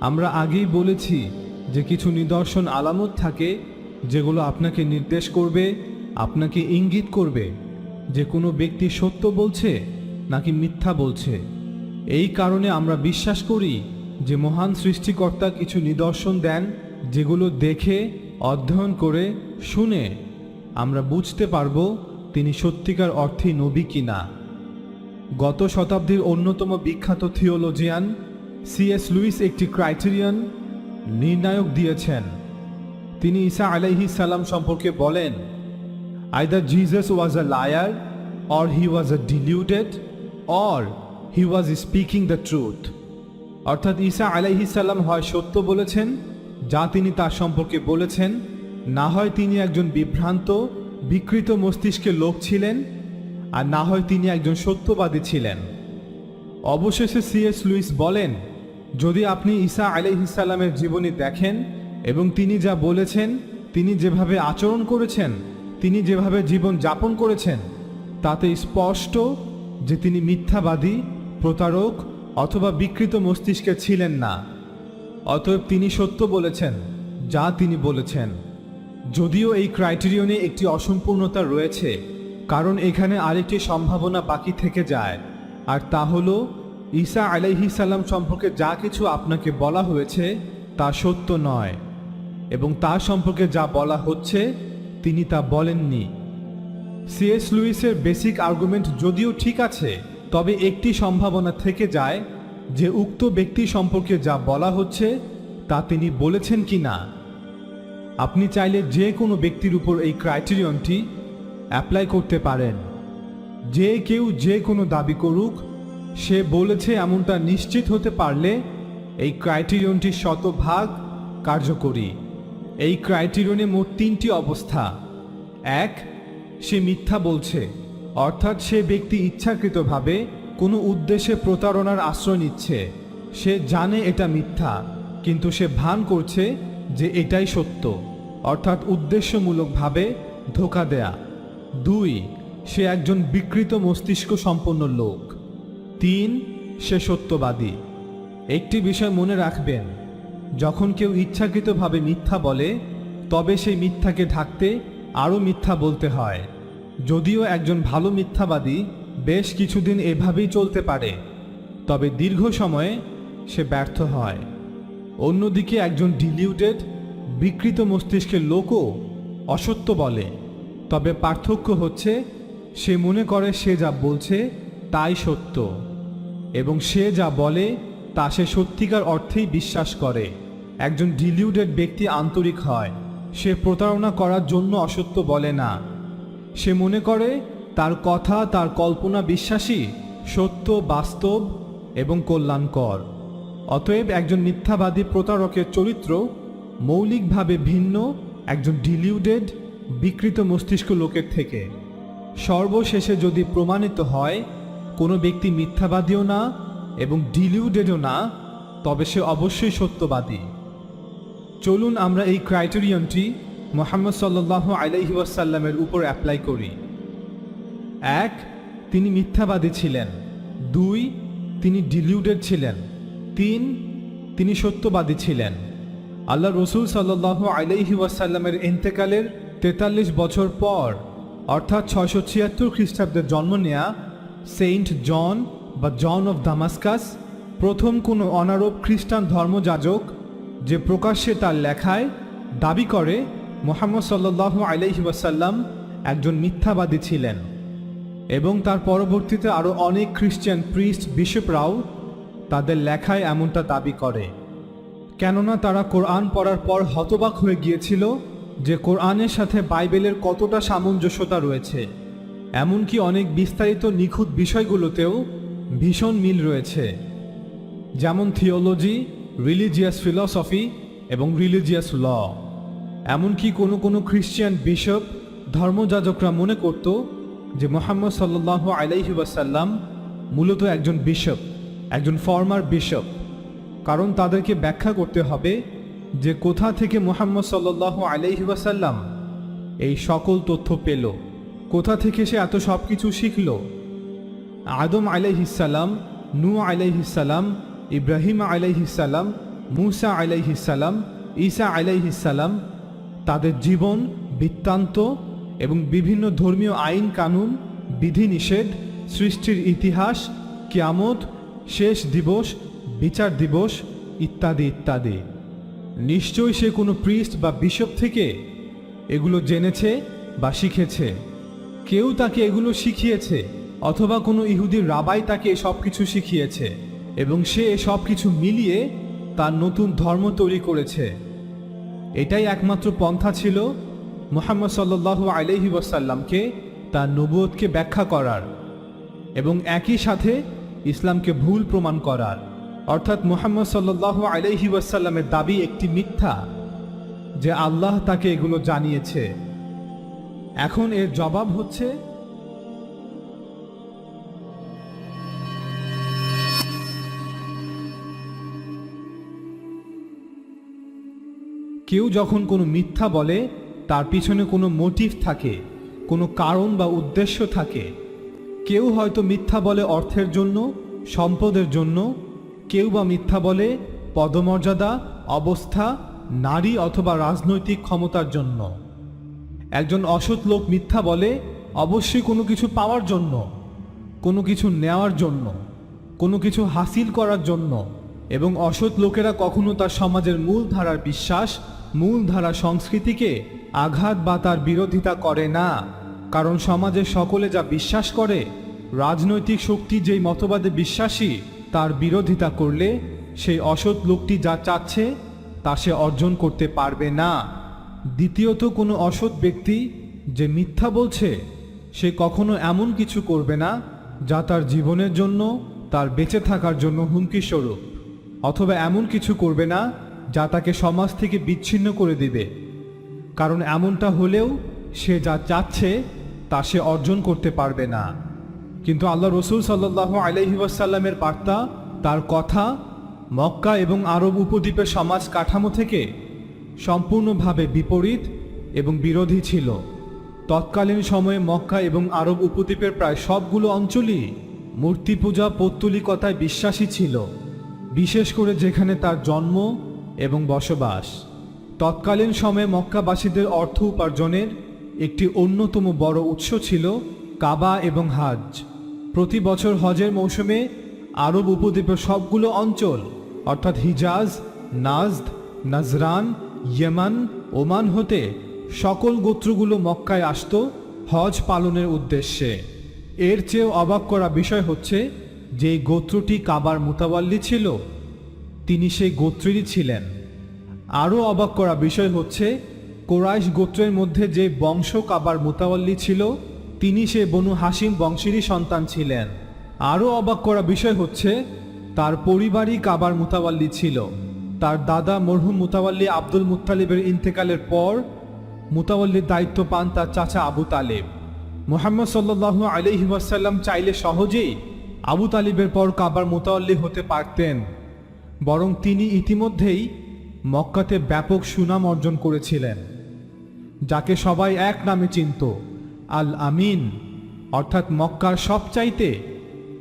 আমরা আগেই বলেছি যে কিছু নিদর্শন আলামত থাকে যেগুলো আপনাকে নির্দেশ করবে, আপনাকে ইঙ্গিত করবে যে কোনো ব্যক্তি সত্য বলছে নাকি মিথ্যা বলছে। এই কারণে আমরা বিশ্বাস করি যে মহান সৃষ্টিকর্তা কিছু নিদর্শন দেন, যেগুলো দেখে, অধ্যয়ন করে, শুনে আমরা বুঝতে পারব তিনি সত্যিকার অর্থেই নবী কিনা। গত শতাব্দীর অন্যতম বিখ্যাত থিওলজিয়ান C.S. লুইস একটি ক্রাইটেরিয়ান নির্ণায়ক দিয়েছেন। তিনি ঈসা আলাইহিস সালাম সম্পর্কে বলেন, either Jesus was a liar, or he was a ডিলিউডেড, or he was speaking the truth. অর্থাৎ ঈসা আলাইহিস সালাম হয় সত্য বলেছেন যা তিনি তার সম্পর্কে বলেছেন, না হয় তিনি একজন বিভ্রান্ত, বিকৃত মস্তিষ্কের লোক ছিলেন, আর না হয় তিনি একজন সত্যবাদী ছিলেন। অবশেষে C.S. লুইস বলেন, যদি আপনি ঈসা আলাইহিস সালামের জীবনী দেখেন এবং তিনি যা বলেছেন, তিনি যেভাবে আচরণ করেছেন, তিনি যেভাবে জীবন যাপন করেছেন, তাতে স্পষ্ট যে তিনি মিথ্যাবাদী, প্রতারক অথবা বিকৃত মস্তিষ্কে ছিলেন না। অতএব তিনি সত্য বলেছেন যা তিনি বলেছেন। যদিও এই ক্রাইটেরিয়নে একটি অসম্পূর্ণতা রয়েছে, কারণ এখানে আরেকটি সম্ভাবনা বাকি থেকে যায়, আর তা হলো ঈসা আলাইহিস সালাম সম্পর্কে যা কিছু আপনাকে বলা হয়েছে তা সত্য নয়, এবং তার সম্পর্কে যা বলা হচ্ছে তিনি তা বলেননি। C.S. লুইসের বেসিক আর্গুমেন্ট যদিও ঠিক আছে, তবে একটি সম্ভাবনা থেকে যায় যে উক্ত ব্যক্তি সম্পর্কে যা বলা হচ্ছে তা তিনি বলেছেন কি না। আপনি চাইলে যে কোনো ব্যক্তির উপর এই ক্রাইটেরিয়নটি অ্যাপ্লাই করতে পারেন। যে কেউ যে কোনো দাবি করুক, সে বলেছে এমনটা নিশ্চিত হতে পারলে এই ক্রাইটেরিয়নটি শতভাগ কার্যকরী। এই ক্রাইটেরিয়নে মোট তিনটি অবস্থা। এক, সে মিথ্যা বলছে, অর্থাৎ সে ব্যক্তি ইচ্ছাকৃতভাবে কোনো উদ্দেশ্যে প্রতারণার আশ্রয় নিচ্ছে। সে জানে এটা মিথ্যা, কিন্তু সে ভান করছে যে এটাই সত্য, অর্থাৎ উদ্দেশ্যমূলকভাবে ধোঁকা দেয়া। দুই, সে একজন বিকৃত মস্তিষ্ক সম্পন্ন লোক। তিন, সে সত্যবাদী। একটি বিষয় মনে রাখবেন, যখন কেউ ইচ্ছাকৃতভাবে মিথ্যা বলে, তবে সেই মিথ্যাকে ঢাকতে আরও মিথ্যা বলতে হয়। যদিও একজন ভালো মিথ্যাবাদী বেশ কিছুদিন এভাবেই চলতে পারে, তবে দীর্ঘ সময়ে সে ব্যর্থ হয়। অন্যদিকে একজন ডিলিউডেড, বিকৃত মস্তিষ্কের লোকও অসত্য বলে, তবে পার্থক্য হচ্ছে সে মনে করে সে যা বলছে তাই সত্য, এবং সে যা বলে তা সে সত্যিকার অর্থেই বিশ্বাস করে। একজন ডিলিউডেড ব্যক্তি আন্তরিক হয়, সে প্রতারণা করার জন্য অসত্য বলে না। সে মনে করে তার কথা, তার কল্পনা বিশ্বাসী, সত্য, বাস্তব এবং কল্যাণকর। অতএব একজন মিথ্যাবাদী প্রতারকের চরিত্র মৌলিকভাবে ভিন্ন একজন ডিলিউডেড, বিকৃত মস্তিষ্ক লোকের থেকে। সর্বশেষে যদি প্রমাণিত হয় কোনো ব্যক্তি মিথ্যাবাদীও না এবং ডিলিউডেডও না, তবে সে অবশ্যই সত্যবাদী। চলুন আমরা এই ক্রাইটেরিয়নটি মুহাম্মদ সাল্লাল্লাহু আলাইহি ওয়াসাল্লামের উপর অ্যাপ্লাই করি। এক, তিনি মিথ্যাবাদী ছিলেন। দুই, তিনি ডিলিউডেড ছিলেন। তিন, তিনি সত্যবাদী ছিলেন। আল্লাহ রসুল সাল্লাল্লাহু আলাইহি ওয়াসাল্লামের ইন্তেকালের 43 বছর পর, অর্থাৎ 676 খ্রিস্টাব্দে জন্ম নেয়া সেন্ট জন বা জন অফ দামাস্কাস প্রথম কোনো অনারব খ্রিস্টান ধর্মযাজক যে প্রকাশ্যে তার লেখায় দাবি করে মুহাম্মদ সাল্লাল্লাহু আলাইহি ওয়াসাল্লাম একজন মিথ্যাবাদী ছিলেন, এবং তার পরবর্তীতে আরও অনেক খ্রিস্টান প্রিস্ট, বিশপরাও তাদের লেখায় এমনটা দাবি করে। কেননা তারা কোরআন পড়ার পর হতবাক হয়ে গিয়েছিল যে কোরআনের সাথে বাইবেলের কতটা সামঞ্জস্যতা রয়েছে। এমনকি অনেক বিস্তারিত নিখুঁত বিষয়গুলোতেও ভীষণ মিল রয়েছে, যেমন থিওলজি, রিলিজিয়াস ফিলসফি এবং রিলিজিয়াস ল। এমনকি কোনো কোনো খ্রিস্টান বিশপ, ধর্মযাজকরা মনে করত যে মুহাম্মদ সাল্লাল্লাহু আলাইহি ওয়াসাল্লাম মূলত একজন বিশপ, একজন ফর্মার বিশপ, কারণ তাদেরকে ব্যাখ্যা করতে হবে যে কোথা থেকে মুহাম্মদ সাল্লাল্লাহু আলাইহি ওয়াসাল্লাম এই সকল তথ্য পেল, কোথা থেকে সে এত সব কিছু শিখল। আদম আলাইহিস সালাম, নূহ আলাইহিস সালাম, ইব্রাহিম আলাইহিস সালাম মুসা আলাইহিসসালাম, ঈসা আলাইহিসসালাম, তাদের জীবন বৃত্তান্ত এবং বিভিন্ন ধর্মীয় আইন কানুন, বিধিনিষেধ, সৃষ্টির ইতিহাস, কিয়ামত, শেষ দিবস, বিচার দিবস ইত্যাদি ইত্যাদি। নিশ্চয়ই সে কোনো প্রিস্ট বা বিশপ থেকে এগুলো জেনেছে বা শিখেছে। কেউ তাকে এগুলো শিখিয়েছে অথবা কোনো ইহুদির রাবাই তাকে সব কিছু শিখিয়েছে এবং সে সব কিছু মিলিয়ে তার নতুন ধর্ম তৈরি করেছে। এটাই একমাত্র পন্থা ছিল মুহাম্মদ সাল্লাল্লাহু আলাইহি ওয়াসাল্লামকে তার নবুয়তকে ব্যাখ্যা করার এবং একই সাথে ইসলামকে ভুল প্রমাণ করার। অর্থাৎ মুহাম্মদ সাল্লাল্লাহু আলাইহি ওয়াসাল্লামের দাবি একটি মিথ্যা যে আল্লাহ তাকে এগুলো জানিয়েছে। এখন এর জবাব হচ্ছে কেউ যখন কোনো মিথ্যা বলে তার পিছনে কোনো মোটিভ থাকে, কোনো কারণ বা উদ্দেশ্য থাকে। কেউ হয়তো মিথ্যা বলে অর্থের জন্য, সম্পদের জন্য, কেউ বা মিথ্যা বলে পদমর্যাদা, অবস্থা, নারী অথবা রাজনৈতিক ক্ষমতার জন্য। একজন অসৎ লোক মিথ্যা বলে অবশ্যই কোনো কিছু পাওয়ার জন্য, কোনো কিছু নেওয়ার জন্য, কোনো কিছু হাসিল করার জন্য। এবং অসৎ লোকেরা কখনো তার সমাজের মূলধারার বিশ্বাস, মূলধারা সংস্কৃতিকে আঘাত বা তার বিরোধিতা করে না। কারণ সমাজের সকলে যা বিশ্বাস করে, রাজনৈতিক শক্তি যেই মতবাদে বিশ্বাসী, তার বিরোধিতা করলে সেই অসৎ লোকটি যা চাচ্ছে তা সে অর্জন করতে পারবে না। দ্বিতীয়ত, কোনো অসৎ ব্যক্তি যে মিথ্যা বলছে সে কখনো এমন কিছু করবে না যা তার জীবনের জন্য, তার বেঁচে থাকার জন্য হুমকি স্বরূপ, অথবা এমন কিছু করবে না যা তাকে সমাজ থেকে বিচ্ছিন্ন করে দিবে। কারণ এমনটা হলেও সে যা চাচ্ছে তা সে অর্জন করতে পারবে না। কিন্তু আল্লাহ রসুল সাল্লাল্লাহু আলাইহি ওয়াসাল্লামের বার্তা, তার কথা মক্কা এবং আরব উপদ্বীপের সমাজ কাঠামো থেকে সম্পূর্ণভাবে বিপরীত এবং বিরোধী ছিল। তৎকালীন সময়ে মক্কা এবং আরব উপদ্বীপের প্রায় সবগুলো অঞ্চলই মূর্তি পূজা, পৌত্তলিকতায় বিশ্বাসী ছিল, বিশেষ করে যেখানে তার জন্ম এবং বসবাস। তৎকালীন সময়ে মক্কাবাসীদের অর্থ উপার্জনের একটি অন্যতম বড় উৎস ছিল কাবা এবং হাজ। প্রতি বছর হজের মৌসুমে আরব উপদ্বীপের সবগুলো অঞ্চল অর্থাৎ হিজাজ, নাজদ, নাজরান, ইয়েমান, ওমান হতে সকল গোত্রগুলো মক্কায় আসত হজ পালনের উদ্দেশ্যে। এর চেয়েও অবাক করা বিষয় হচ্ছে যে গোত্রটি কাবার মুতাওয়াল্লি ছিল, তিনি সেই গোত্রেরই ছিলেন। আরও অবাক করা বিষয় হচ্ছে কোরাইশ গোত্রের মধ্যে যে বংশ কাবার মুতাওয়াল্লি ছিল তিনি সে বনু হাসিম বংশেরই সন্তান ছিলেন। আরও অবাক করা বিষয় হচ্ছে তার পরিবারই কাবার মুতাওয়াল্লি ছিল। তার দাদা মরহুম মুতাওয়াল্লি আব্দুল মুত্তালিবের ইন্তেকালের পর মুতাওয়াল্লির দায়িত্ব পান তার চাচা আবু তালিব। মুহাম্মদ সাল্লাল্লাহু আলাইহি ওয়াসাল্লাম চাইলে সহজেই আবু তালিবের পর কাবার মুতাওয়াল্লি হতে পারতেন, বরং তিনি ইতিমধ্যেই মক্কাতে ব্যাপক সুনাম অর্জন করেছিলেন, যাকে সবাই এক নামে চিনত, আল আমিন, অর্থাৎ মক্কার সবচাইতে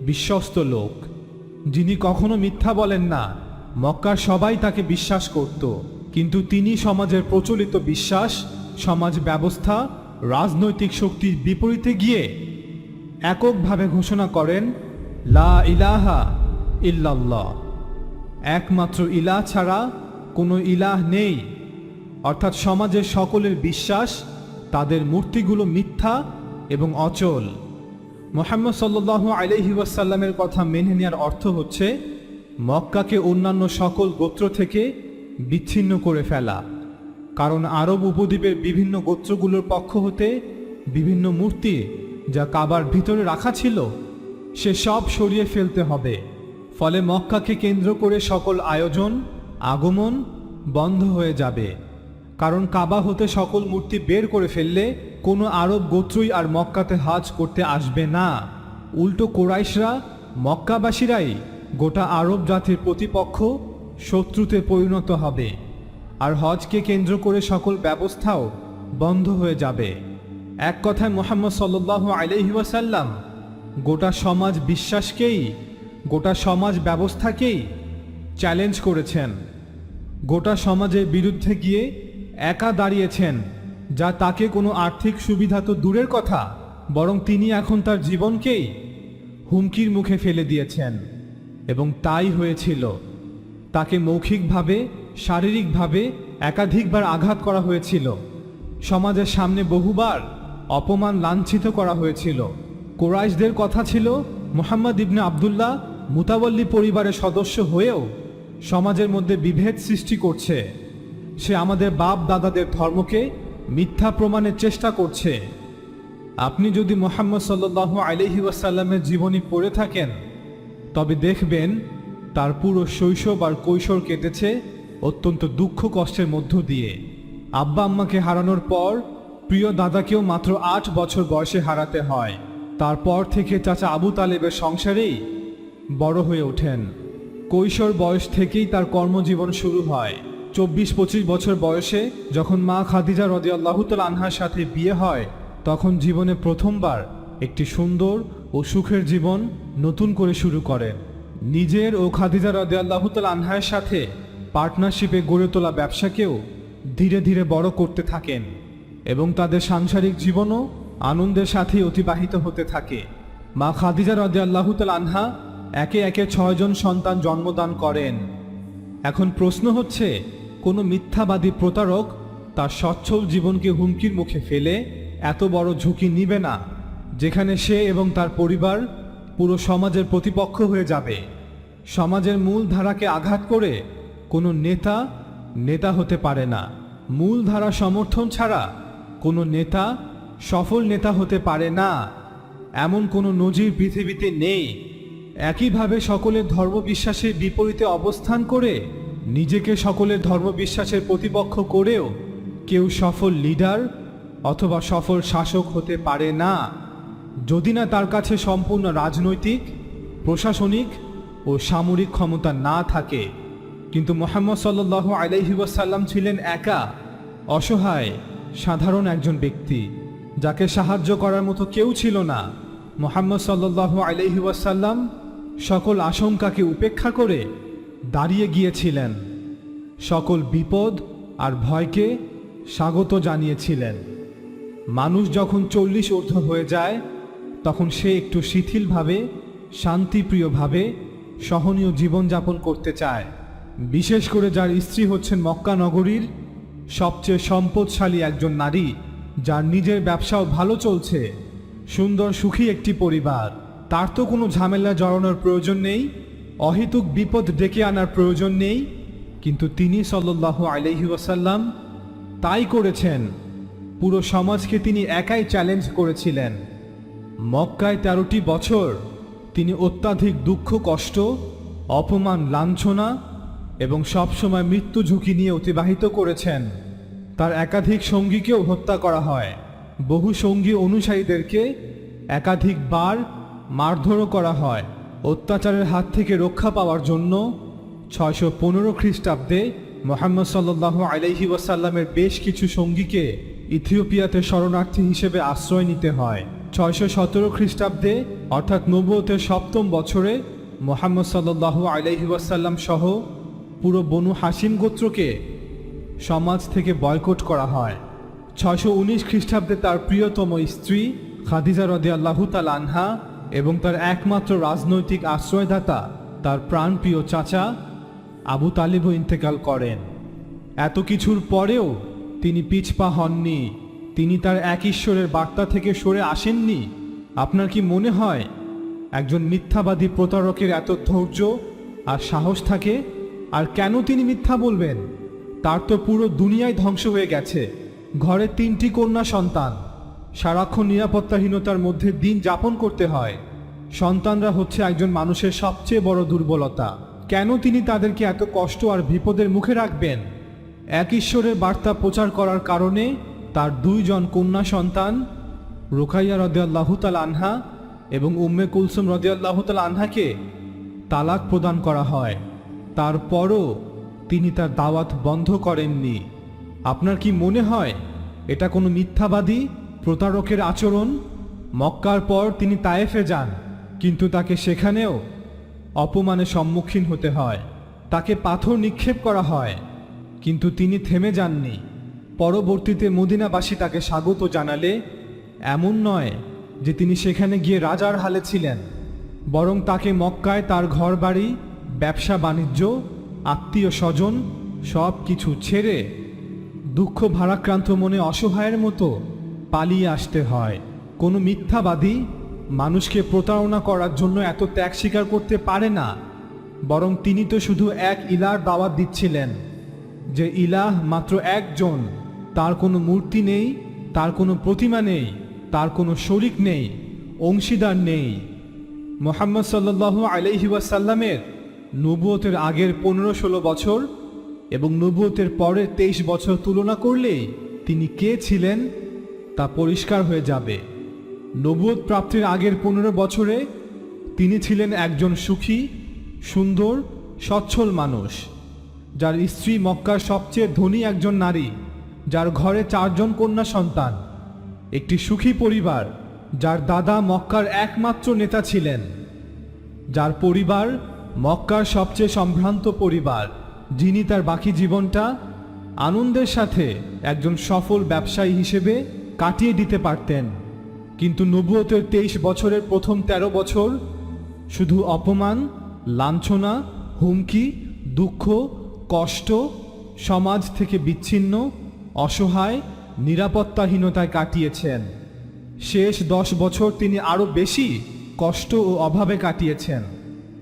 বিশ্বস্ত লোক, যিনি কখনো মিথ্যা বলেন না। মক্কার সবাই তাকে বিশ্বাস করত, কিন্তু তিনি সমাজের প্রচলিত বিশ্বাস, সমাজ ব্যবস্থা, রাজনৈতিক শক্তির বিপরীতে গিয়ে এককভাবে ঘোষণা করেন, লা ইলাহা ইল্লাল্লাহ, একমাত্র ইলাহ ছাড়া কোনো ইলাহ নেই। অর্থাৎ সমাজের সকলের বিশ্বাস তাদের মূর্তিগুলো মিথ্যা এবং অচল। মুহাম্মদ সাল্লাল্লাহু আলাইহি ওয়াসাল্লামের কথা মেনে নেওয়ার অর্থ হচ্ছে মক্কাকে অন্যান্য সকল গোত্র থেকে বিচ্ছিন্ন করে ফেলা। কারণ আরব উপদ্বীপের বিভিন্ন গোত্রগুলোর পক্ষ হতে বিভিন্ন মূর্তি যা কাবার ভিতরে রাখা ছিল সে সব সরিয়ে ফেলতে হবে। ফলে মক্কাকে কেন্দ্র করে সকল আয়োজন, আগমন বন্ধ হয়ে যাবে। কারণ কাবা হতে সকল মূর্তি বের করে ফেললে কোনো আরব গোত্রই আর মক্কাতে হজ করতে আসবে না। উল্টো কোরাইশরা, মক্কাবাসীরাই গোটা আরব জাতির প্রতিপক্ষ, শত্রুতে পরিণত হবে, আর হজকে কেন্দ্র করে সকল ব্যবস্থাও বন্ধ হয়ে যাবে। এক কথায় মুহাম্মদ সাল্লাল্লাহু আলাইহি ওয়াসাল্লাম গোটা সমাজ বিশ্বাসকেই, গোটা সমাজ ব্যবস্থাকেই চ্যালেঞ্জ করেছেন। গোটা সমাজের বিরুদ্ধে গিয়ে একা দাঁড়িয়েছেন, যা তাকে কোনো আর্থিক সুবিধা তো দূরের কথা, বরং তিনি এখন তার জীবনকেই হুমকির মুখে ফেলে দিয়েছেন। এবং তাই হয়েছিল। তাকে মৌখিকভাবে, শারীরিকভাবে একাধিকবার আঘাত করা হয়েছিল। সমাজের সামনে বহুবার অপমান, লাঞ্ছিত করা হয়েছিল। কুরাইশদের কথা ছিল, মুহাম্মদ ইবনে আবদুল্লাহ মুতাওয়াল্লি পরিবারের সদস্য হয়েও সমাজের মধ্যে বিভেদ সৃষ্টি করছে। সে আমাদের বাপ দাদাদের ধর্মকে মিথ্যা প্রমাণের চেষ্টা করছে। আপনি যদি মুহাম্মদ সাল্লাল্লাহু আলাইহি ওয়াসাল্লামের জীবনী পড়ে থাকেন, তবে দেখবেন তার পুরো শৈশব আর কৈশোর কেটেছে অত্যন্ত দুঃখ কষ্টের মধ্য দিয়ে। আব্বা আম্মাকে হারানোর পর প্রিয় দাদাকেও মাত্র 8 বছর বয়সে হারাতে হয়। তারপর থেকে চাচা আবু তালেবের সংসারেই বড় হয়ে ওঠেন। কৈশোর বয়স থেকেই তার কর্মজীবন শুরু হয়। 24-25 বছর বয়সে যখন মা খাদিজা রাদিয়াল্লাহু তাআলা আনহার সাথে বিয়ে হয়, তখন জীবনে প্রথমবার একটি সুন্দর ও সুখের জীবন নতুন করে শুরু করেন। নিজের ও খাদিজা রাদিয়াল্লাহু তাআলা আনহার সাথে পার্টনারশিপে গড়ে তোলা ব্যবসাকেও ধীরে ধীরে বড় করতে থাকেন এবং তাদের সাংসারিক জীবনও আনন্দের সাথে অতিবাহিত হতে থাকে। মা খাদিজা রাদিয়াল্লাহু তাআলা আনহা একে একে 6 জন সন্তান জন্মদান করেন। এখন প্রশ্ন হচ্ছে, কোনো মিথ্যাবাদী প্রতারক তার সচ্ছল জীবনকে হুমকির মুখে ফেলে এত বড় ঝুঁকি নিবে না, যেখানে সে এবং তার পরিবার পুরো সমাজের প্রতিপক্ষ হয়ে যাবে? সমাজের মূল ধারাকে আঘাত করে কোনো নেতা হতে পারে না। মূল ধারা সমর্থন ছাড়া কোনো নেতা সফল নেতা হতে পারে না, এমন কোনো নজির পৃথিবীতে নেই। একইভাবে সকলের ধর্মবিশ্বাসের বিপরীতে অবস্থান করে নিজেকে সকলের ধর্মবিশ্বাসের প্রতিপক্ষ করেও কেউ সফল লিডার অথবা সফল শাসক হতে পারে না, যদি না তার কাছে সম্পূর্ণ রাজনৈতিক, প্রশাসনিক ও সামরিক ক্ষমতা না থাকে। কিন্তু মুহাম্মদ সাল্লাল্লাহু আলাইহি ওয়াসাল্লাম ছিলেন একা, অসহায়, সাধারণ একজন ব্যক্তি, যাকে সাহায্য করার মতো কেউ ছিল না। মুহাম্মদ সাল্লাল্লাহু আলাইহি ওয়াসাল্লাম সকল আশঙ্কাকে উপেক্ষা করে দাঁড়িয়ে গিয়েছিলেন, সকল বিপদ আর ভয়কে স্বাগত জানিয়েছিলেন। মানুষ যখন 40 ঊর্ধ্ব হয়ে যায়, তখন সে একটু শিথিলভাবে, শান্তিপ্রিয়ভাবে সহনীয় জীবনযাপন করতে চায়। বিশেষ করে যার স্ত্রী হচ্ছেন মক্কা নগরীর সবচেয়ে সম্পদশালী একজন নারী, যার নিজের ব্যবসাও ভালো চলছে, সুন্দর সুখী একটি পরিবার। তার তো কোনো ঝামেলা জড়ানোর প্রয়োজন নেই, অহেতুক বিপদ ডেকে আনার প্রয়োজন নেই। কিন্তু তিনি সাল্লাল্লাহু আলাইহি ওয়াসাল্লাম তাই করেছেন। পুরো সমাজকে তিনি একাই চ্যালেঞ্জ করেছিলেন। মক্কায় 13টি বছর তিনি অত্যাধিক দুঃখ কষ্ট, অপমান, লাঞ্ছনা এবং সবসময় মৃত্যু ঝুঁকি নিয়ে অতিবাহিত করেছেন। তার একাধিক সঙ্গীকেও হত্যা করা হয়। বহু সঙ্গী অনুসারীদেরকে একাধিকবার মারধরও করা হয়। অত্যাচারের হাত থেকে রক্ষা পাওয়ার জন্য 615 খ্রিস্টাব্দে মুহাম্মদ সাল্লাল্লাহু আলাইহি ওয়াসাল্লামের বেশ কিছু সঙ্গীকে ইথিওপিয়াতে শরণার্থী হিসেবে আশ্রয় নিতে হয়। 617 খ্রিস্টাব্দে অর্থাৎ নবুয়তের 7ম বছরে মুহাম্মদ সাল্লাল্লাহু আলাইহি ওয়াসাল্লাম সহ পুরো বনু হাসিম গোত্রকে সমাজ থেকে বয়কট করা হয়। 619 খ্রিস্টাব্দে তার প্রিয়তম স্ত্রী খাদিজা রাদিয়াল্লাহু তাআলা আনহা এবং তার একমাত্র রাজনৈতিক আশ্রয়দাতা তার প্রাণপ্রিয় চাচা আবু তালিবও ইন্তেকাল করেন। এত কিছুর পরেও তিনি পিছপা হননি, তিনি তার এক ঈশ্বরের বার্তা থেকে সরে আসেননি। আপনার কি মনে হয় একজন মিথ্যাবাদী প্রতারকের এত ধৈর্য আর সাহস থাকে? আর কেন তিনি মিথ্যা বলবেন? তার তো পুরো দুনিয়ায় ধ্বংস হয়ে গেছে। ঘরে 3টি কন্যা সন্তান, সারাক্ষণ নিরাপত্তাহীনতার মধ্যে দিন যাপন করতে হয়। সন্তানরা হচ্ছে একজন মানুষের সবচেয়ে বড় দুর্বলতা। কেন তিনি তাদেরকে এত কষ্ট আর বিপদের মুখে রাখবেন? এক ঈশ্বরের বার্তা প্রচার করার কারণে তার 2 জন কন্যা সন্তান রুকাইয়া রাদিয়াল্লাহু তাআলা আনহা এবং উম্মে কুলসুম রাদিয়াল্লাহু তাআলা আনহাকে তালাক প্রদান করা হয়। তারপরও তিনি তার দাওয়াত বন্ধ করেননি। আপনার কি মনে হয় এটা কোনো মিথ্যাবাদী প্রতারকের আচরণ? মক্কার পর তিনি তায়েফে যান, কিন্তু তাকে সেখানেও অপমানের সম্মুখীন হতে হয়। তাকে পাথর নিক্ষেপ করা হয়, কিন্তু তিনি থেমে যাননি। পরবর্তীতে মদিনাবাসী তাকে স্বাগত জানালে এমন নয় যে তিনি সেখানে গিয়ে রাজার হালে ছিলেন, বরং তাকে মক্কায় তার ঘরবাড়ি, ব্যবসা বাণিজ্য, আত্মীয় স্বজন সব কিছু ছেড়ে দুঃখ ভারাক্রান্ত মনে অসহায়ের মতো পালিয়ে আসতে হয়। কোনো মিথ্যাবাদী মানুষকে প্রতারণা করার জন্য এত ত্যাগ স্বীকার করতে পারে না, বরং তিনি তো শুধু এক ইলাহর দাওয়াত দিচ্ছিলেন, যে ইলাহ মাত্র একজন, তার কোনো মূর্তি নেই, তার কোনো প্রতিমা নেই, তার কোনো শরিক নেই, অংশীদার নেই। মুহাম্মদ সাল্লাল্লাহু আলাইহি ওয়াসাল্লামের নবুয়তের আগের 15-16 বছর এবং নবুয়তের পরের 23 বছর তুলনা করলে তিনি কে ছিলেন তা পরিষ্কার হয়ে যাবে। নবুয়ত প্রাপ্তির আগের 15 বছরে তিনি ছিলেন একজন সুখী, সুন্দর, সচ্ছল মানুষ, যার স্ত্রী মক্কার সবচেয়ে ধনী একজন নারী, যার ঘরে 4 জন কন্যা সন্তান, একটি সুখী পরিবার, যার দাদা মক্কার একমাত্র নেতা ছিলেন, যার পরিবার মক্কার সবচেয়ে সম্ভ্রান্ত পরিবার, যিনি তার বাকি জীবনটা আনন্দের সাথে একজন সফল ব্যবসায়ী হিসেবে কাটিয়ে দিতে পারতেন। কিন্তু নবুয়তের 23 বছরের প্রথম 13 বছর শুধু অপমান, লাঞ্ছনা, হুমকি, দুঃখ, কষ্ট, সমাজ থেকে বিচ্ছিন্ন, অসহায়, নিরাপত্তাহীনতায় কাটিয়েছেন। শেষ 10 বছর তিনি আরও বেশি কষ্ট ও অভাবে কাটিয়েছেন।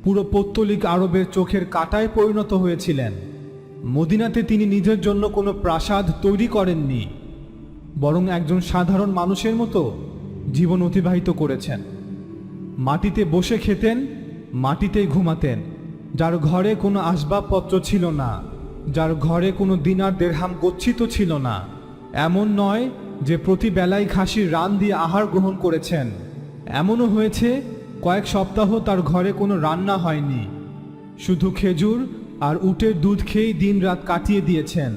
পুরো পৌত্তলিক আরবের চোখের কাঁটায় পরিণত হয়েছিলেন। মদিনাতে তিনি নিজের জন্য কোনো প্রাসাদ তৈরি করেননি, বরং একজন সাধারণ মানুষের মতো জীবন অতিবাহিত করেছেন। মাটিতে বসে খেতেন, মাটিতেই ঘুমাতেন, যার ঘরে কোনো আসবাবপত্র ছিল না, যার ঘরে কোনো দিনার দেরহাম গচ্ছিত ছিল না। এমন নয় যে প্রতি বেলায় খাসির রান দিয়ে আহার গ্রহণ করেছেন, এমনও হয়েছে কয়েক সপ্তাহ তার ঘরে কোনো রান্না হয়নি, শুধু খেজুর আর উটের দুধ খেয়েই দিন রাত কাটিয়ে দিয়েছেন।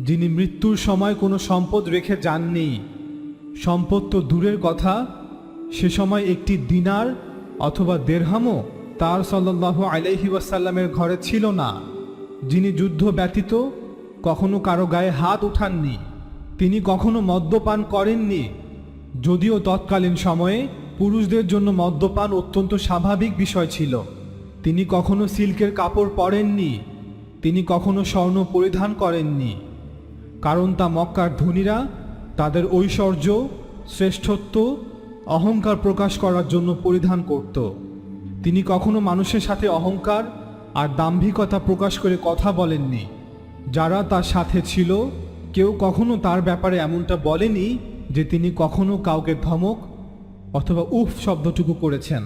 যিনি মৃত্যুর সময় কোনো সম্পদ রেখে যাননি, সম্পদ তো দূরের কথা, সে সময় একটি দিনার অথবা দেরহামও তার সাল্লাল্লাহু আলাইহি ওয়াসাল্লামের ঘরে ছিল না। যিনি যুদ্ধ ব্যতীত কখনো কারো গায়ে হাত উঠাননি, তিনি কখনো মদ্যপান করেননি, যদিও তৎকালীন সময়ে পুরুষদের জন্য মদ্যপান অত্যন্ত স্বাভাবিক বিষয় ছিল। তিনি কখনো সিল্কের কাপড় পরেননি, তিনি কখনো স্বর্ণ পরিধান করেননি, কারণ তা মক্কার ধনীরা তাদের ঐশ্বর্য, শ্রেষ্ঠত্ব, অহংকার প্রকাশ করার জন্য পরিধান করত। তিনি কখনো মানুষের সাথে অহংকার আর দাম্ভিকতা প্রকাশ করে কথা বলেননি। যারা তার সাথে ছিল কেউ কখনো তার ব্যাপারে এমনটা বলেনি যে তিনি কখনো কাউকে ধমক অথবা উফ শব্দটুকু করেছেন।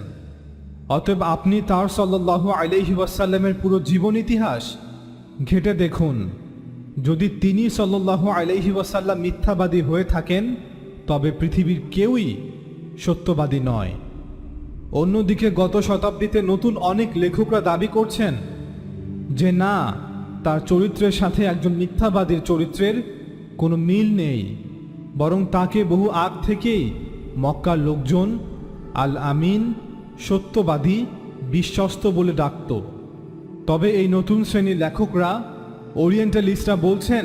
অতএব আপনি তার সাল্লাল্লাহু আলাইহি ওয়াসাল্লামের পুরো জীবন ইতিহাস ঘেঁটে দেখুন। যদি তিনি সাল্লাল্লাহু আলাইহি ওয়াসাল্লাম মিথ্যাবাদী হয়ে থাকেন, তবে পৃথিবীর কেউই সত্যবাদী নয়। অন্যদিকে গত শতাব্দীতে নতুন অনেক লেখকরা দাবি করছেন যে না, তার চরিত্রের সাথে একজন মিথ্যাবাদীর চরিত্রের কোনো মিল নেই, বরং তাকে বহু আগ থেকেই মক্কার লোকজন আল আমিন, সত্যবাদী, বিশ্বস্ত বলে ডাকত। তবে এই নতুন শ্রেণীর লেখকরা, ওরিয়েন্টালিস্টরা বলছেন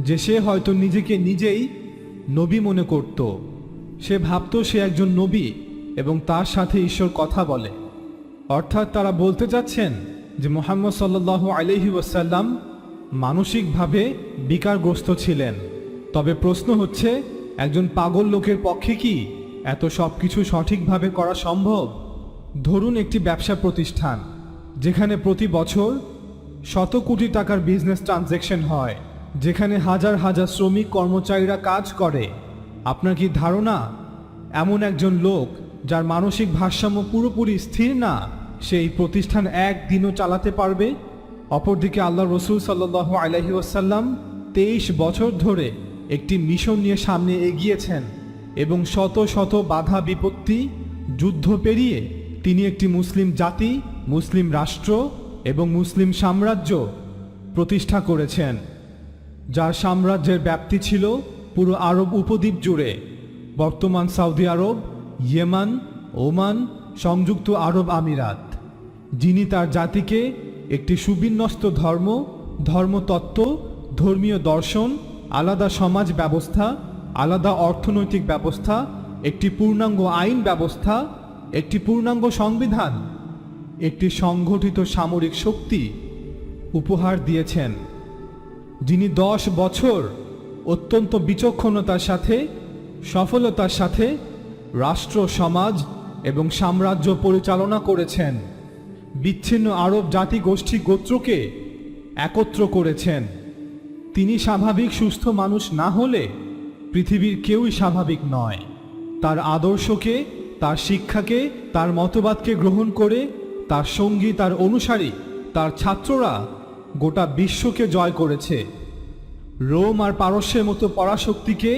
যে সে হয়তো নিজেকে নিজেই নবী মনে করত। সে ভাবত সে একজন নবী এবং তার সাথে ঈশ্বর কথা বলে। অর্থাৎ তারা বলতে চাচ্ছেন যে মুহাম্মদ সাল্লাল্লাহু আলাইহি ওয়াসাল্লাম মানসিকভাবে বিকারগ্রস্ত ছিলেন। তবে প্রশ্ন হচ্ছে, একজন পাগল লোকের পক্ষে কি এত সব কিছু সঠিকভাবে করা সম্ভব? ধরুন একটি ব্যবসা প্রতিষ্ঠান যেখানে প্রতি বছর শত কোটি টাকার বিজনেস ট্রানজ্যাকশন হয়, যেখানে হাজার হাজার শ্রমিক কর্মচারীরা কাজ করে। আপনার কি ধারণা এমন একজন লোক যার মানসিক ভারসাম্য পুরোপুরি স্থির না, সেই প্রতিষ্ঠান একদিনও চালাতে পারবে? অপরদিকে আল্লাহ রসুল সাল্লাল্লাহু আলাইহি ওয়াসাল্লাম 23 বছর ধরে একটি মিশন নিয়ে সামনে এগিয়েছেন এবং শত শত বাধা বিপত্তি, যুদ্ধ পেরিয়ে তিনি একটি মুসলিম জাতি, মুসলিম রাষ্ট্র এবং মুসলিম সাম্রাজ্য প্রতিষ্ঠা করেছেন, যার সাম্রাজ্যের ব্যাপ্তি ছিল পুরো আরব উপদ্বীপ জুড়ে। বর্তমান সৌদি আরব, ইয়েমান, ওমান, সংযুক্ত আরব আমিরাত। যিনি তার জাতিকে একটি সুবিন্যস্ত ধর্ম ধর্মতত্ত্ব, ধর্মীয় দর্শন, আলাদা সমাজ ব্যবস্থা, আলাদা অর্থনৈতিক ব্যবস্থা, একটি পূর্ণাঙ্গ আইন ব্যবস্থা, একটি পূর্ণাঙ্গ সংবিধান, একটি সংগঠিত সামরিক শক্তি উপহার দিয়েছেন, যিনি 10 বছর অত্যন্ত বিচক্ষণতার সাথে, সফলতার সাথে রাষ্ট্র, সমাজ এবং সাম্রাজ্য পরিচালনা করেছেন। বিচ্ছিন্ন আরব জাতিগোষ্ঠী গোত্রকে একত্র করেছেন। তিনি স্বাভাবিক সুস্থ মানুষ না হলে পৃথিবীর কেউই স্বাভাবিক নয়। তার আদর্শকে, তার শিক্ষাকে, তার মতবাদকে গ্রহণ করে তার সঙ্গী, তার অনুসারী, তার ছাত্ররা গোটা বিশ্বকে জয় করেছে। রোম আর পারস্যের মতো পরাশক্তিকে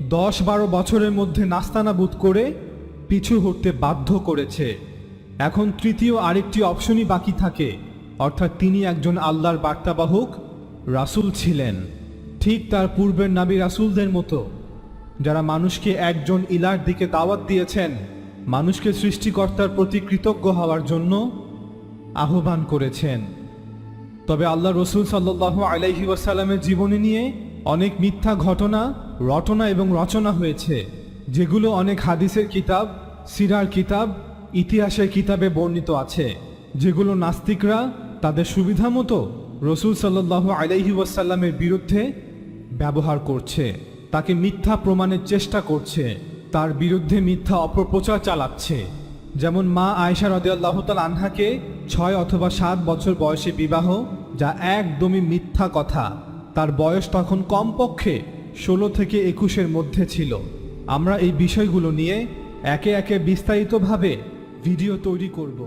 10-12 বছরের মধ্যে নাস্তানাবুদ করে পিছু হটতে বাধ্য করেছে। এখন তৃতীয় আরেকটি অপশনই বাকি থাকে, অর্থাৎ তিনি একজন আল্লাহর বার্তাবাহক রাসূল ছিলেন, ঠিক তার পূর্বের নবী রাসূলদের মতো, যারা মানুষকে একজন ইলার দিকে দাওয়াত দিয়েছেন, মানুষকে সৃষ্টিকর্তার প্রতি কৃতজ্ঞ হওয়ার জন্য আহ্বান করেছেন। তবে আল্লাহ রসুল সাল্লাল্লাহু আলাইহি ওয়াসাল্লামের জীবনী নিয়ে অনেক মিথ্যা ঘটনা, রটনা এবং রচনা হয়েছে, যেগুলো অনেক হাদিসের কিতাব, সিরার কিতাব, ইতিহাসের কিতাবে বর্ণিত আছে, যেগুলো নাস্তিকরা তাদের সুবিধা মতো রসুল সাল্লাল্লাহু আলাইহি ওয়াসাল্লামের বিরুদ্ধে ব্যবহার করছে, তাকে মিথ্যা প্রমাণের চেষ্টা করছে, তার বিরুদ্ধে মিথ্যা অপপ্রচার চালাচ্ছে। যেমন মা আয়েশা রাদিয়াল্লাহু তাআলা আনহাকে 6 অথবা 7 বছর বয়সে বিবাহ, যা একদমই মিথ্যা কথা। তার বয়স তখন কমপক্ষে 16 থেকে 21-এর মধ্যে ছিল। আমরা এই বিষয়গুলো নিয়ে একে একে বিস্তারিতভাবে ভিডিও তৈরি করব।